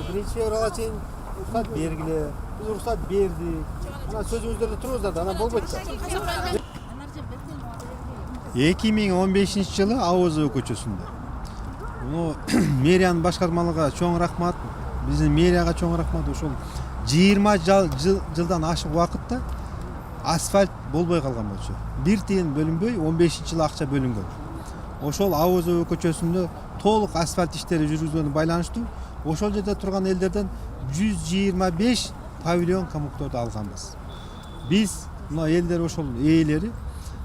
Birinchi fevralga chейин ruxsat belgili. Biz ruxsat berdik. Ana sözümüzde turuzlar da ana bolбойт да. 2015-жылы Авозов көчөсүндө. Муну мэриянын башкармалыгына чоң рахмат. Биздин мэрияга чоң рахмат. Ошол 20 жылдан ашык убакытта асфальт болбой калган болчу. Бир тиын бөлүнбөй 15-жылы акча бөлүнгөн. Ошол Авозов көчөсүндө толук асфальт иштери жүргүзгөнү байланыштуу. Ошол жерде турган элдерден 125 павильон коммуникторду алганбыз. Биз мына элдер ошол ээлери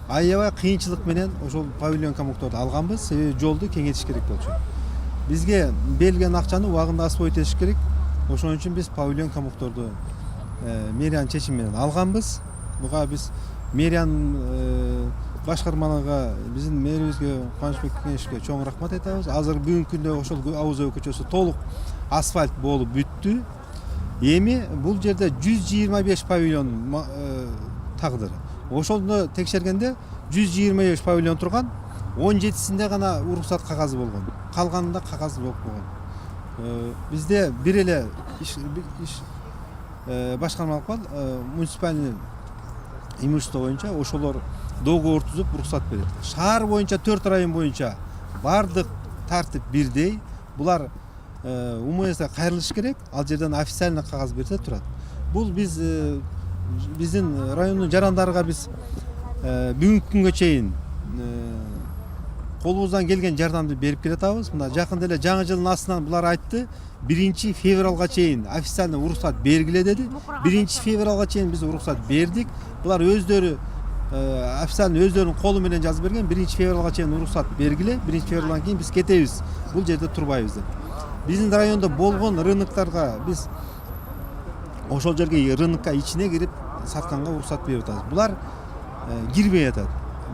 аябай кыйынчылык менен ошол павильон коммуникторду алганбыз. Себеби жолду кеңейтиш керек болчу. Бизге берилген акчаны убагында освоить этиш керек. Ошон үчүн биз павильон коммуникторду мэриянын чечими менен алганбыз. Буга биз мэриянын башкармалыгына биздин мэрибизге Кубанычбек Кеңешевге чоң рахмат айтабыз. Азыр бүгүнкү күндө ошол Авозов көчөсү толук асфальт болуп бүттү. Эми бул жерде 125 павильон тагдыры. Ошону текшергенде 125 павильон турган, 17синде гана уруксат кагазы болгон. Калганында кагаз жок болгон. Бизде бир эле иш башкармалык бар, муниципальный имущество боюнча ошолор договор түзүп уруксат берет. Шаар боюнча 4 район боюнча бардык тартип бирдей. Булар УМСга кайрылыш керек. Ал жерден официально кагаз берсе турат. Бул биздин райондун жарандарга биз бүгүнкү күнгө чейин колубуздан келген жардамды берип келатабыз. Мына жакында эле жаңы жылдын астынан булар айтты, 1-февралга чейин официально уруксат бергиле деди. 1-февралга чейин биз уруксат бердик. Булар өздөрү официально өздөрүнүн колу менен жазып берген. 1-февралга чейин уруксат бергиле. 1-февралдан кийин биз кетебиз. Бул жерде турбайбыз деп. Биздин райондо болгон рыноктарга биз ошол жерге рынокко ичине кирип сатканга уруксат берип атабыз. Булар кирбей атат.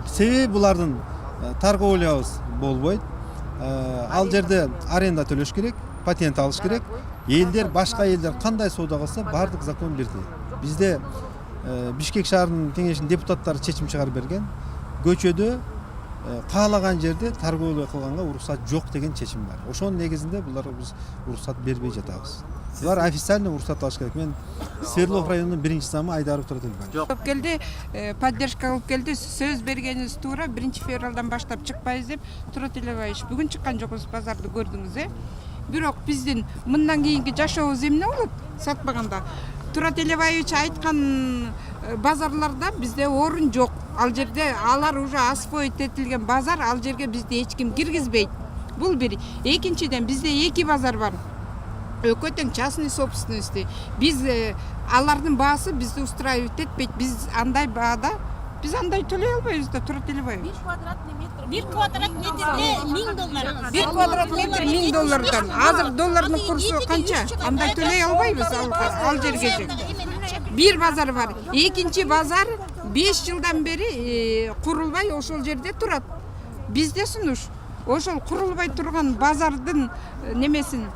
Себеби булардын торговлябыз болбойт. Ал жерде аренда төлөш керек, патент алыш керек. Элдер, башка элдер кандай соода кылса, бардык закон бирдей. Бизде Бишкек шаарынын кеңешинин депутаттары чечим чыгарып берген. Көчөдө каалаган жерде торговля кылганга уруксат жок деген чечим бар. Ошонун негизинде буларга биз уруксат бербей жатабыз. Булар официально уруксат алыш керек. Мен Свердлов районунун 1-замы Айдаров Турателбаев. Жок келди, поддержка кылып келди. Сөз бергенибиз туура 1-февралдан баштап чыкпайбыз деп. Турателбаевич, бүгүн чыккан жокпуз, базарды көрдүңүз, Бирок биздин мындан кийинки жашообуз эмне болот? Сатпаганда Турателбаевич айткан базарларда бизде орун жок. Ал жерде алар уже освоить этилген базар, ал жерге бизди эч ким киргизбейт. Бул бир. Экинчиден бизде 2 базар бар. Экөө тең частный собственности. Биз алардын баасы бизди устраивать этпейт. Биз андай баада биз андай төлөй албайбыз да, Турателбаевич. 1 квадрат метрге $1000. 1 квадрат метр $1000. Азыр доллардын курсу канча? Андай төлөй албайбыз ал жерге. Бир базар бар. Экинчи базар 5 жылдан бери курулбай ошол жерде турат. Бизде сунуш ошол курулбай турган базардын немесин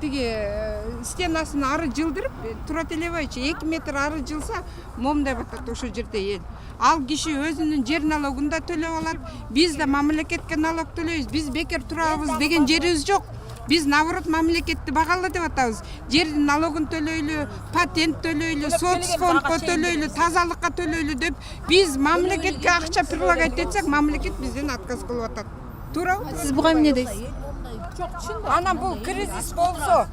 тиги стенасын ары жылдырып, Турателбаевич 2 метр ары жылса, момдай батат ошол жерде эл. Ал киши өзүнүн жер налогунда төлөп алат. Биз да мамлекетке налог төлөйбүз. Биз бекер турабыз деген жерибиз жок. Биз наоборот мамлекетти багалы деп атабыз. Жер налогун төлөйлү, патент төлөйлү, соцфондко төлөйлү, тазалыкка төлөйлү деп биз мамлекетке акча прилагать этсек, мамлекет бизден отказ кылып атат. Туурабы? Сиз буга эмне дейсиз? Ана бул кризис болсо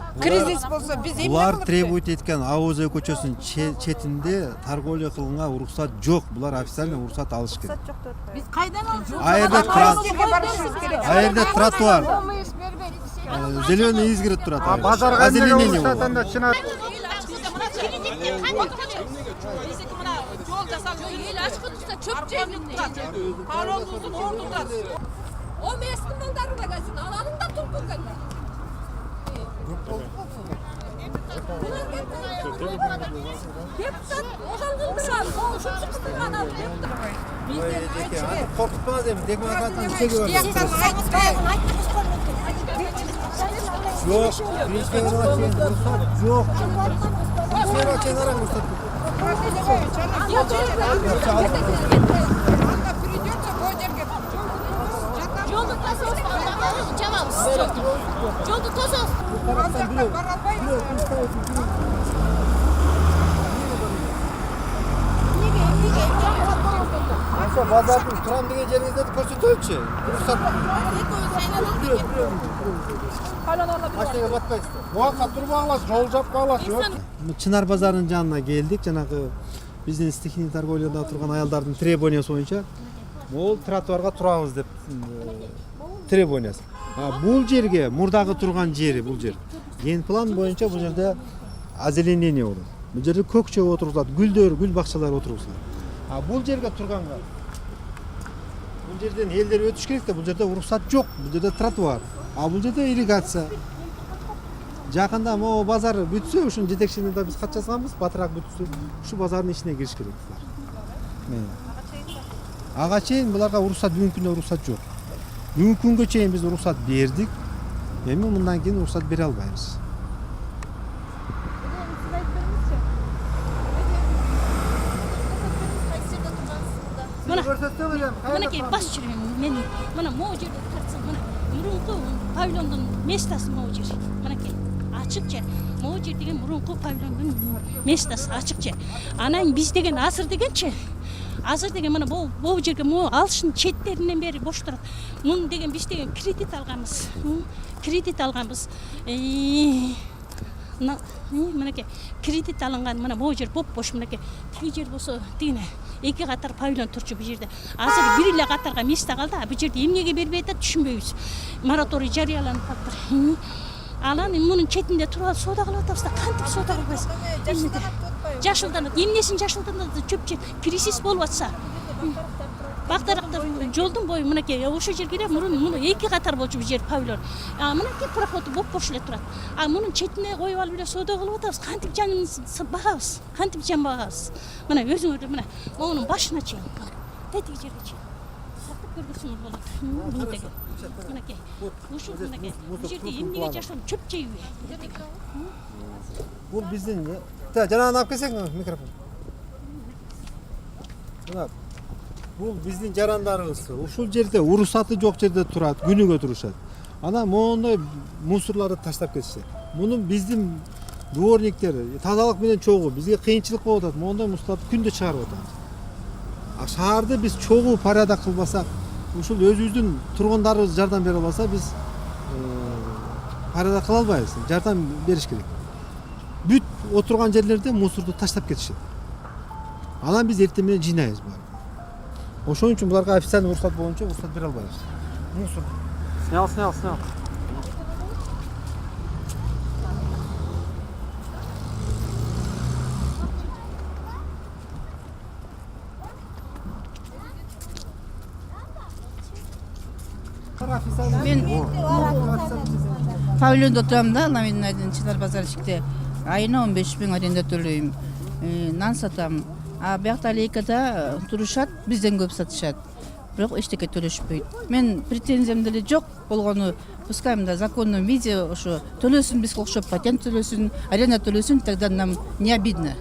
биз эмне Булар кылып требует эткен Авозов көчөсүнүн четинде торговля кылганга уруксат жок. Булар официально уруксат алыш керек. Биз кайдан алып Аерде тротуар. Зеленый изгородь турат. Базарга озеленение уруксат анда чына. жол жасалып, эл ачкы турса чөп жегилип турат. Паролдун ордунда. О местин балдары да келсин, аланын да тупкан. Депутат ошол кылдырган, коңшум чыкстырган ал. Коркутпаңыз эми, демократиянын чеги бар. Жок, 1-февралга чейин уруксат жок. 1-февралга чейин араңыз уруксат. Жабабыз жолду тособуз. Бара албайбыз. Базардың тұрам деген жеріңізді көрсетейікші. Машинаға батпайсыздар. Уақытқа тұрып аласыз, жол жаппай аласыз. Чынар базарының жанына келдік. Жаңағы біздің стихийный торговляда тұрған аялдардың требованиясы бойынша ол тротуарға тұрабыз деп требованиясы. Бұл жерге мұрдағы тұрған жері бұл жер. Генплан бойынша бұл жерде озеленение olur. Бұл жерде көкше отырғызылады, гүлдөр, гүл бақшалары отырғызылады. Бұл жерге тұрғанға бұл жерден елдер өтіш керек те, бұл жерде рұқсат жоқ, бұл жерде тротуар. Бұл жерде ирригация. Жақында о базар бүтсе, ушун жетекшіні да біз хат жазғанбыз, батырақ бүтсе, шу базардың ішіне кіріш керек. Аға чейін бұларға рұқсат, бүгінгі күнде рұқсат жоқ. Бүгінгі күнге чейін біз рұқсат бердік. Эми мындан кейін рұқсат бере албайбыз. Мынакей бас жүрмін, мен мына моу жерде тартсам, мына мұрынқы павильондың местасы моу жер. Мынакей ашық жер. Моу жер деген мұрынқы павильондың местасы ашық жер. Анан біз деген азыр дегенше, азыр деген мына моу жерге моу алышын четтерінен бері бош тұрады. Мұн деген біз деген кредит алғанбыз. Кредит алғанбыз. Мынакей кредит алынған мына моу жер боп-бош, мынакей тиги жер болса дегене эки катар павильон турчу бул жерде. Азыр бир эле катарга месте калды, бул жерде эмнеге бербей атат түшүнбөйбүз. Мораторий жарыяланып калыптыр. Анан мунун четинде туруп соода кылып атабыз да, кантип соода кылбайбыз? Жашылданат, эмнесин жашылданат, чөп кризис болуп атса. Бактаракта жолдун бою мынакей ошо жерге мурун муну эки катар болчу бул жер павильон. Мынакей проходу боп-бош эле турат. Мунун четине коюп алып эле соода кылып атабыз. Кантип жаныбызды багабыз? Кантип жан багабыз? Мына өзүңөр мына монун башына чейин. Тетиги жерге чейин. Тартып көргөсүңөр болот. Мынакей. Ушул мынакей. Бул жерде эмнеге жашап чөп жейби? Бул биздин жанагын алып келсең микрофон. Бұл біздің жарандарымыз. Ушул жерде уруксаты жоқ жерде турат, күнүгө турушат. Ана моундай мусорларды таштап кетишет. Мунун биздин дворниктер тазалык менен чогуу бизге кыйынчылык болуп атат. Моундай мусорларды күндө чыгарып атабыз. Шаарды биз чогуу порядок кылбасак, ушул өзүбүздүн тургундарыбыз жардам бере албаса, биз порядок кыла албайбыз. Жардам бериш керек. Бүт отурган жерлерде мусорду таштап кетишет. Анан биз эртең менен жыйнайбыз. Ошон үчүн буларга официальный уруксат боюнча уруксат бере албайбыз. Мусор. Снял. Мен павильонда турам да, Ламинайдын Чынар базарчикте. Айына 15 000 аренда төлөйм. Нан сатам. Биякта лейкада турушат, бизден көп сатышат. Бирок эчтеке төлөшпөйт. Мен претензиям деле жок болгону, пускай мында законный виде ошо төлөсүн, бизге окшоп патент төлөсүн, аренда төлөсүн, тогда нам не обидно.